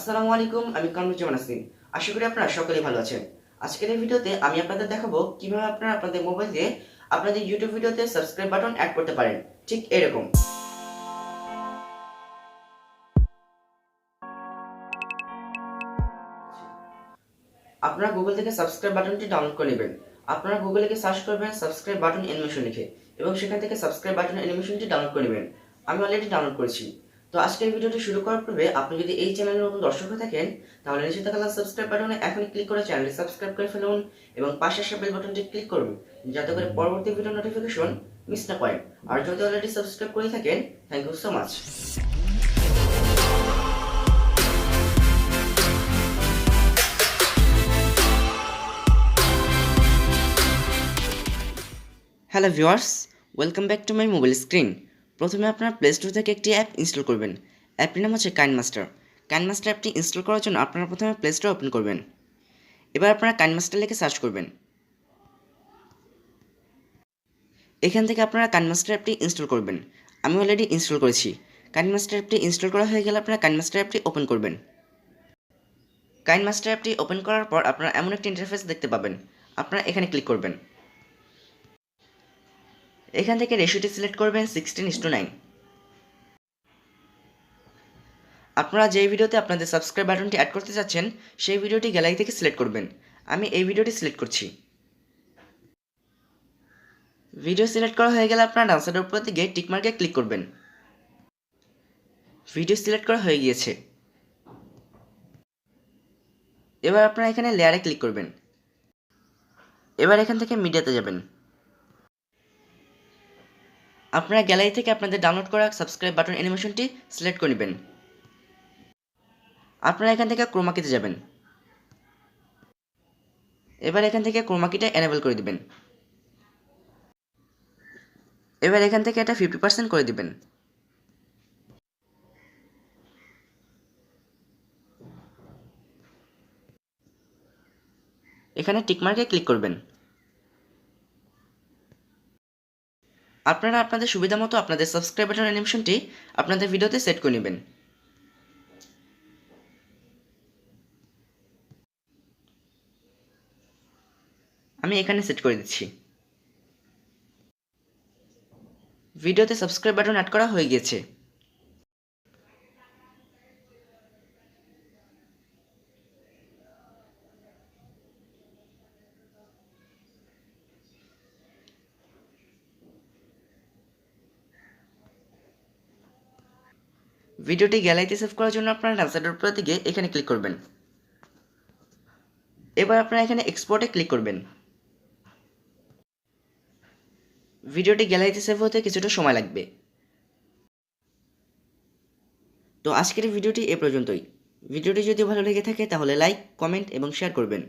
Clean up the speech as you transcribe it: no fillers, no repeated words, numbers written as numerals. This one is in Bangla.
আসসালামু আলাইকুম, আমি কামরুজ্জামান আসিন। আশা করি আপনারা সকলেই ভালো আছেন। আজকের এই ভিডিওতে আমি আপনাদের দেখাবো কিভাবে আপনারা আপনাদের মোবাইল দিয়ে আপনাদের ইউটিউব ভিডিওতে সাবস্ক্রাইব বাটন অ্যাড করতে পারেন, ঠিক এরকম। আপনারা গুগল থেকে সাবস্ক্রাইব বাটনটি ডাউনলোড করে নেবেন। আপনারা গুগলে গিয়ে সার্চ করবেন সাবস্ক্রাইব বাটন অ্যানিমেশন লিখে এবং সেখান থেকে সাবস্ক্রাইব বাটন অ্যানিমেশনটি ডাউনলোড করে নেবেন। আমি অলরেডি ডাউনলোড করেছি। তো আজকের ভিডিওটি শুরু করার পূর্বে আপনি যদি এই চ্যানেলের নতুন দর্শক হয়ে থাকেন তাহলে নিচে থাকা সাবস্ক্রাইব বাটনে এখনই ক্লিক করে চ্যানেলটি সাবস্ক্রাইব করে ফেলুন এবং পাশে আসা বেল বাটনটি ক্লিক করুন যাতে করে পরবর্তী ভিডিও নোটিফিকেশন মিস না করেন। আর যদি অলরেডি সাবস্ক্রাইব করে থাকেন, thank you so much. Hello viewers, welcome back to my mobile screen. প্রথমে আপনারা প্লে স্টোর থেকে একটি অ্যাপ ইনস্টল করবেন। অ্যাপটির নাম হচ্ছে কাইনমাস্টার। কাইনমাস্টার অ্যাপটি ইনস্টল করার জন্য আপনারা প্রথমে প্লে স্টোর ওপেন করবেন। এবার আপনারা কাইনমাস্টার লিখে সার্চ করবেন। এখান থেকে আপনারা কাইনমাস্টার অ্যাপটি ইনস্টল করবেন। আমি অলরেডি ইনস্টল করেছি। কাইনমাস্টার অ্যাপটি ইনস্টল করা হয়ে গেলে আপনারা কাইনমাস্টার অ্যাপটি ওপেন করবেন। কাইনমাস্টার অ্যাপটি ওপেন করার পর আপনারা এমন একটি ইন্টারফেস দেখতে পাবেন। আপনারা এখানে ক্লিক করবেন। এখান থেকে রেশিওটি সিলেক্ট করবেন 16:9। আপনারা যেই ভিডিওতে আপনাদের সাবস্ক্রাইব বাটনটি অ্যাড করতে চাচ্ছেন সেই ভিডিওটি গ্যালারি থেকে সিলেক্ট করবেন। আমি এই ভিডিওটি সিলেক্ট করছি। ভিডিও সিলেক্ট করা হয়ে গেলে আপনারা ডান সাইডের উপর দিকে টিকমার্কে ক্লিক করবেন। ভিডিও সিলেক্ট করা হয়ে গিয়েছে। এবার আপনারা এখানে লেয়ারে ক্লিক করবেন। এবার এখান থেকে মিডিয়াতে যাবেন। আপনারা গ্যালারি থেকে আপনাদের ডাউনলোড করা সাবস্ক্রাইব বাটন অ্যানিমেশনটি সিলেক্ট করে নেবেন। আপনারা এখান থেকে ক্রোমাকিতে যাবেন। এবার এখান থেকে ক্রোমাকিটা এনেবল করে দিবেন। এবার এখান থেকে এটা 50% করে দিবেন। এখানে টিকমার্কে ক্লিক করবেন। আপনারা আপনাদের সুবিধা মতো আপনাদের সাবস্ক্রাইব বাটন অ্যানিমেশনটি আপনাদের ভিডিওতে সেট করে নেবেন। আমি এখানে সেট করে দিচ্ছি। ভিডিওতে সাবস্ক্রাইব বাটন অ্যাড করা হয়ে গিয়েছে। ভিডিওটি গ্যালারিতে সেভ করার জন্য আপনারা ডান সাইডের উপর দিকে এখানে ক্লিক করবেন। এবার আপনারা এখানে এক্সপোর্টে ক্লিক করবেন। ভিডিওটি গ্যালারিতে সেভ হতে কিছুটা সময় লাগবে। তো আজকের ভিডিওটি এ পর্যন্তই। ভিডিওটি যদি ভালো লেগে থাকে তাহলে লাইক, কমেন্ট এবং শেয়ার করবেন।